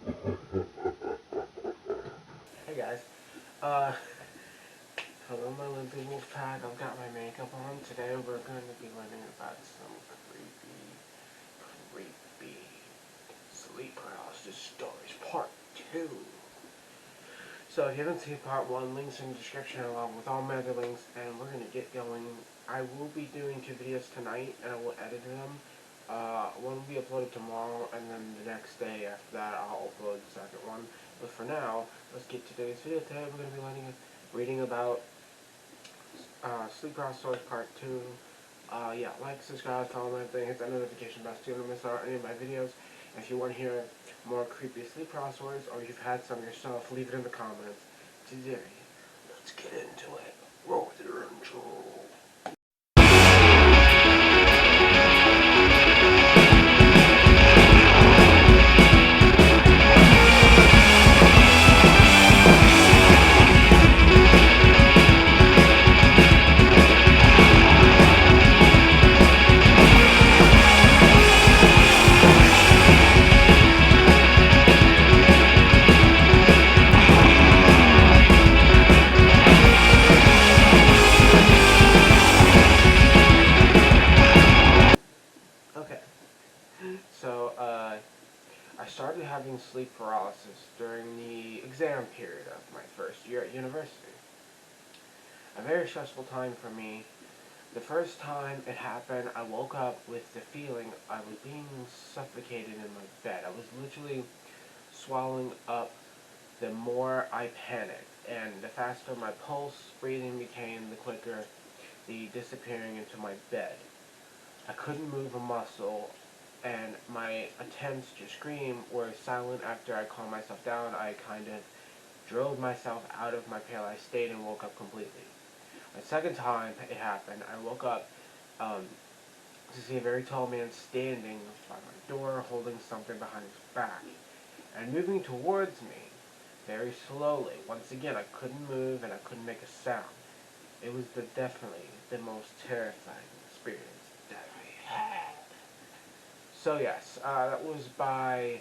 Hey guys, uh, hello my little wolf pack. I've got my makeup on. Today we're going to be learning about some creepy sleep paralysis stories, part 2. So if you haven't seen part 1, links in the description along with all my other links, and we're going to get going. I will be doing 2 videos tonight, and I will edit them. One will be uploaded tomorrow, and then the next day after that I'll upload the second one. But for now, let's get to today's video. Today we're going to be reading about Sleep Paralysis Stories Part 2. Yeah, like, subscribe, follow my thing, hit that notification bell so you don't miss out on any of my videos. If you want to hear more creepy sleep paralysis stories, or you've had some yourself, leave it in the comments. Today, let's get into it. Roll the intro. Okay, so I started having sleep paralysis during the exam period of my first year at university. A very stressful time for me. The first time it happened, I woke up with the feeling I was being suffocated in my bed. I was literally swallowing up the more I panicked. And the faster my pulse, breathing became, the quicker the disappearing into my bed. I couldn't move a muscle, and my attempts to scream were silent. After I calmed myself down, I kind of drilled myself out of my paralyzed state and woke up completely. The second time it happened, I woke up um, to see a very tall man standing by my door holding something behind his back and moving towards me very slowly. Once again, I couldn't move and I couldn't make a sound. It was definitely the most terrifying experience that I had. So yes, that was by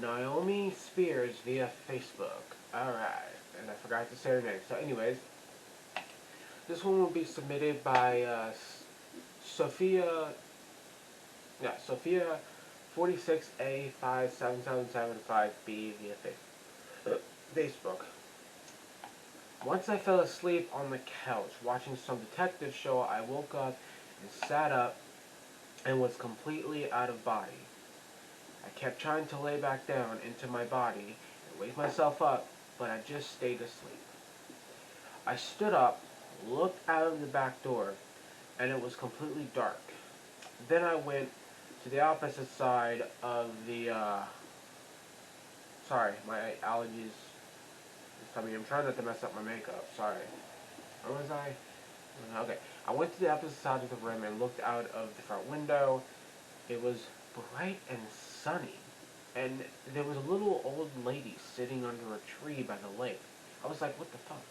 Naomi Spears via Facebook. Alright, and I forgot to say her name. So anyways, this one will be submitted by Sophia, Sophia 46A57775B via Facebook. Once I fell asleep on the couch watching some detective show, I woke up and sat up and was completely out of body. I kept trying to lay back down into my body and wake myself up, but I just stayed asleep. I stood up, looked out of the back door, and it was completely dark. Then I went to the opposite side of the, sorry, my allergies. I mean, I'm trying not to mess up my makeup, sorry. Where was I? Okay. I went to the opposite side of the room and looked out of the front window. It was bright and sunny, and there was a little old lady sitting under a tree by the lake. I was like, what the fuck?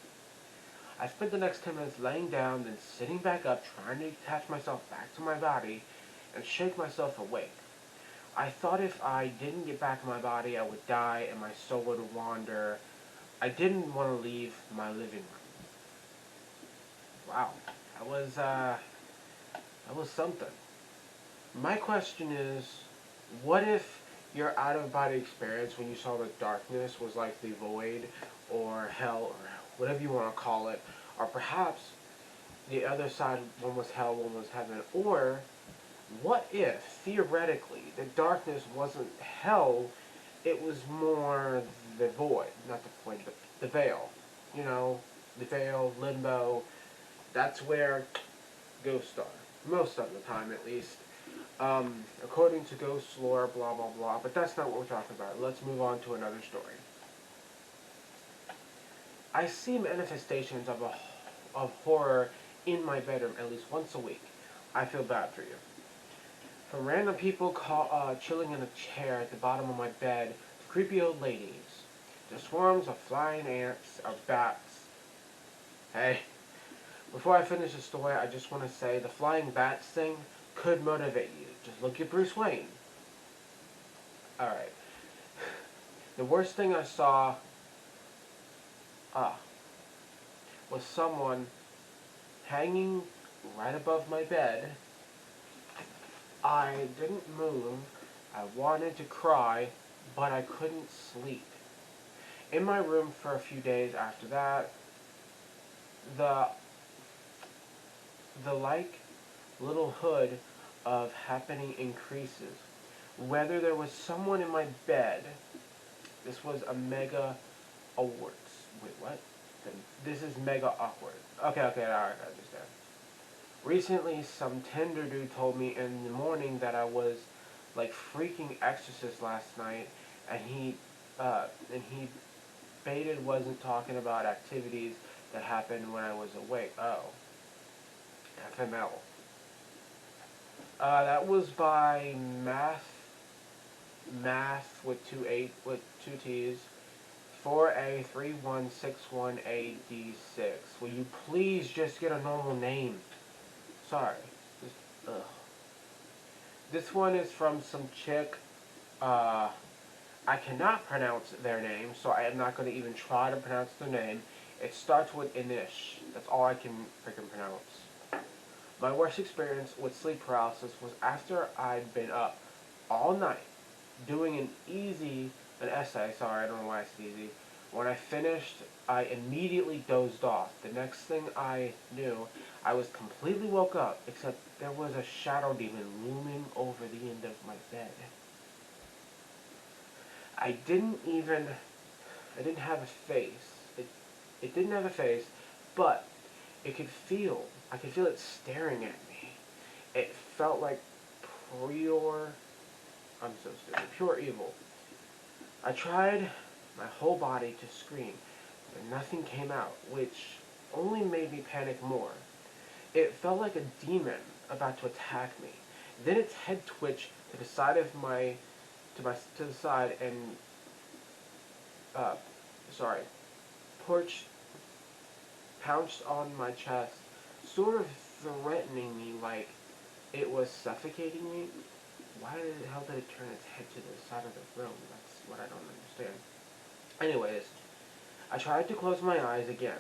I spent the next 10 minutes laying down, then sitting back up, trying to attach myself back to my body and shake myself awake. I thought if I didn't get back in my body, I would die and my soul would wander. I didn't want to leave my living room. Wow, that was something. My question is, what if your out-of-body experience when you saw the darkness was like the void or hell or whatever you want to call it, or perhaps the other side, one was hell, one was heaven, or what if, theoretically, the darkness wasn't hell, it was more the void, not the void, the veil. You know, the veil, limbo, that's where ghosts are. Most of the time, at least. According to ghost lore, blah blah blah, but that's not what we're talking about. Let's move on to another story. I see manifestations of horror in my bedroom at least once a week. I feel bad for you. From random people chilling in a chair at the bottom of my bed to creepy old ladies, to swarms of flying ants or bats. Hey, before I finish the story, I just want to say the flying bats thing could motivate you. Just look at Bruce Wayne. Alright. The worst thing I saw uh, was someone hanging right above my bed. I didn't move. I wanted to cry, but I couldn't sleep. In my room for a few days after that, the the little hood of happening increases. Whether there was someone in my bed, this was a mega awkward. Wait, what? This is mega awkward. Okay, alright, I understand. Recently, some Tinder dude told me in the morning that I was like freaking exorcist last night, and he baited wasn't talking about activities that happened when I was awake. Oh, FML. That was by math with two T's. 4A3161AD6. Will you please just get a normal name? Sorry. Just, ugh. This one is from some chick. Uh, I cannot pronounce their name, so I am not going to even try to pronounce their name. It starts with Inish. That's all I can freaking pronounce. My worst experience with sleep paralysis was after I'd been up all night doing an essay. Sorry, I don't know why it's easy. When I finished, I immediately dozed off. The next thing I knew, I was completely woke up, except there was a shadow demon looming over the end of my bed. I didn't even, I didn't have a face. It didn't have a face, but I could feel it staring at me. It felt like pure, I'm so stupid, pure evil. I tried my whole body to scream, but nothing came out, which only made me panic more. It felt like a demon about to attack me. Then its head twitched to the side of to the side and uh, sorry, porch pounced on my chest, sort of threatening me like it was suffocating me. Why the hell did it turn its head to the side of the room? That's what I don't understand. Anyways, I tried to close my eyes again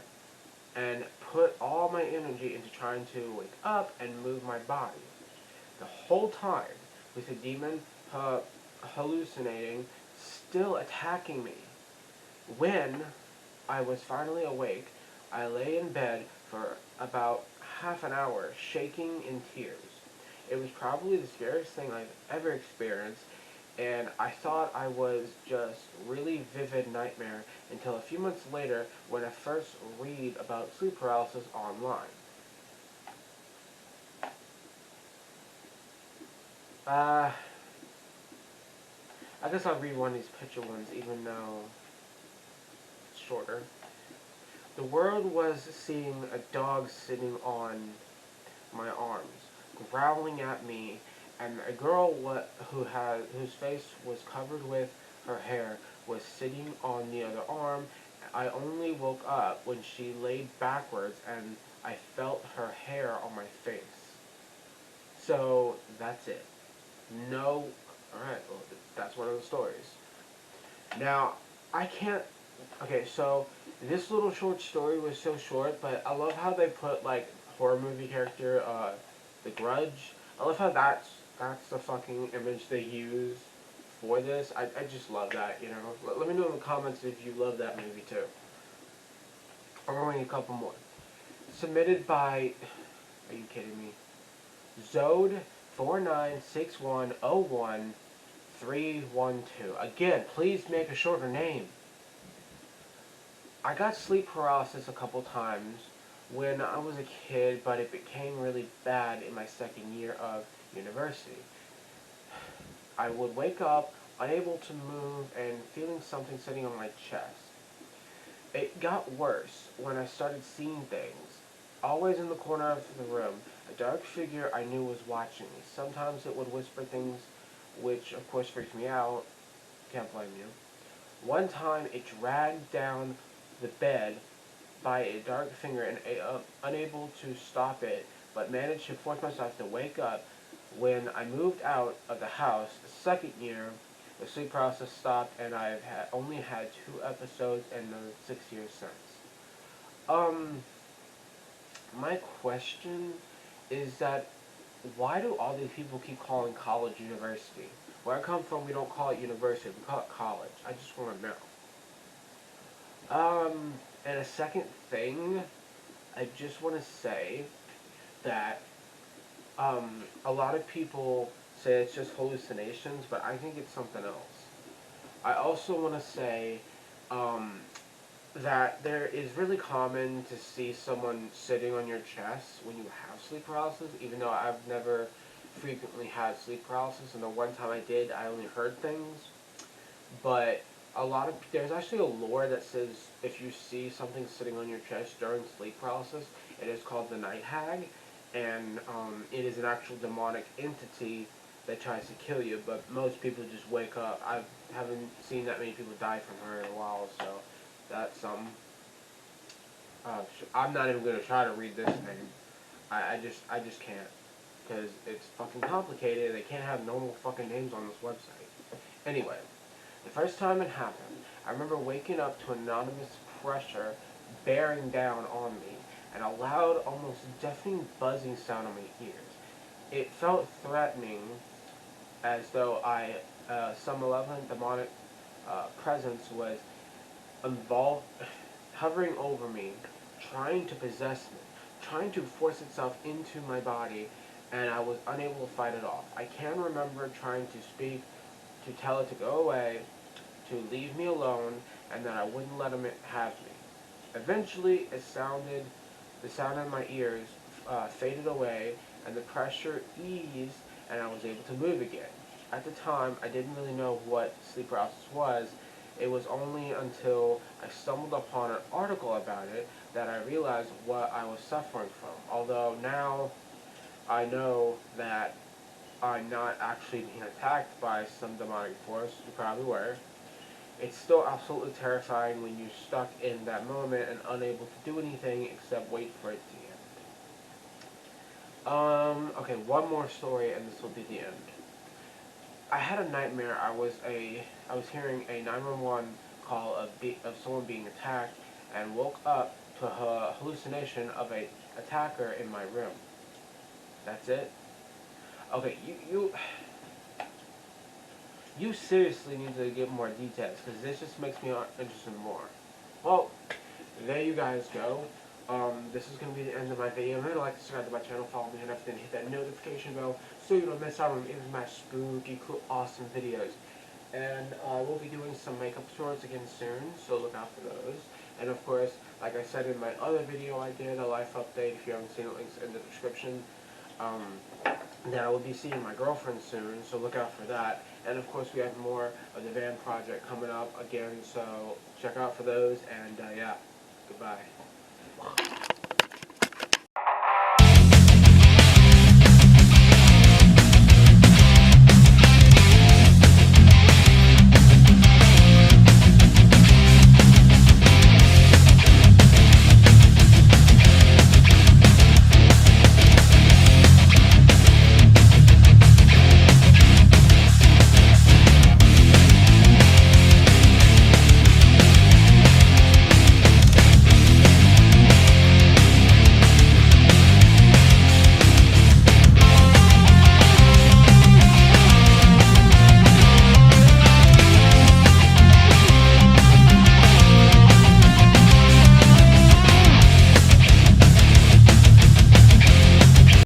and put all my energy into trying to wake up and move my body. The whole time, with the demon hallucinating, still attacking me. When I was finally awake, I lay in bed for about half an hour, shaking in tears. It was probably the scariest thing I've ever experienced, and I thought I was just really vivid nightmare until a few months later when I first read about sleep paralysis online. Uh, I guess I'll read one of these picture ones even though it's shorter. The world was seeing a dog sitting on my arms, growling at me, and a girl whose face was covered with her hair was sitting on the other arm. I only woke up when she laid backwards and I felt her hair on my face. So that's it. No, alright, well, that's one of the stories. Now, I can't, okay, so this little short story was so short, but I love how they put, like, horror movie character, The Grudge. I love how that's the fucking image they use for this. I just love that, you know. Let me know in the comments if you love that movie too. I'm going a couple more. Submitted by, are you kidding me? Zode 496101 312. Again, please make a shorter name. I got sleep paralysis a couple times when I was a kid, but it became really bad in my second year of university. I would wake up unable to move and feeling something sitting on my chest. It got worse when I started seeing things, always in the corner of the room. A dark figure I knew was watching me. Sometimes it would whisper things, which of course freaked me out. Can't blame you. One time it dragged down the bed by a dark finger and unable to stop it, but managed to force myself to wake up when I moved out of the house the second year. the sleep paralysis stopped, and I've only had 2 episodes in the 6 years since. Um, my question is that why do all these people keep calling college university? Where I come from, we don't call it university, we call it college. I just want to know. Um, and a second thing, I just want to say that a lot of people say it's just hallucinations, but I think it's something else. I also want to say um, that there is really common to see someone sitting on your chest when you have sleep paralysis, even though I've never frequently had sleep paralysis, and the one time I did, I only heard things. But there's actually a lore that says if you see something sitting on your chest during sleep paralysis, it is called the night hag, and it is an actual demonic entity that tries to kill you. But most people just wake up. I haven't seen that many people die from her in a while, so that's something. I'm not even gonna try to read this name. I just can't, because it's fucking complicated. They can't have normal fucking names on this website. Anyway, the first time it happened, I remember waking up to anonymous pressure bearing down on me, and a loud, almost deafening buzzing sound in my ears. It felt threatening, as though some malevolent demonic presence was involved, hovering over me, trying to possess me, trying to force itself into my body, and I was unable to fight it off. I can remember trying to speak, to tell it to go away, to leave me alone, and that I wouldn't let him have me. Eventually, the sound in my ears faded away, and the pressure eased, and I was able to move again. At the time, I didn't really know what sleep paralysis was. It was only until I stumbled upon an article about it that I realized what I was suffering from. Although now I know that I'm not actually being attacked by some demonic force, you probably were. It's still absolutely terrifying when you're stuck in that moment and unable to do anything except wait for it to end. Okay, one more story and this will be the end. I had a nightmare. I was hearing a 911 call of someone being attacked, and woke up to a hallucination of a attacker in my room. That's it. Okay, you seriously need to give more details, because this just makes me interested more. Well, there you guys go. This is going to be the end of my video. Remember to like, subscribe to my channel, follow me, and everything. Hit that notification bell so you don't miss out on any of my spooky, cool, awesome videos. And we'll be doing some makeup tutorials again soon, so look out for those. And of course, like I said in my other video I did, a life update, if you haven't seen it, links in the description. That I will be seeing my girlfriend soon, so look out for that. And of course we have more of the van project coming up again, so check out for those, and yeah, goodbye.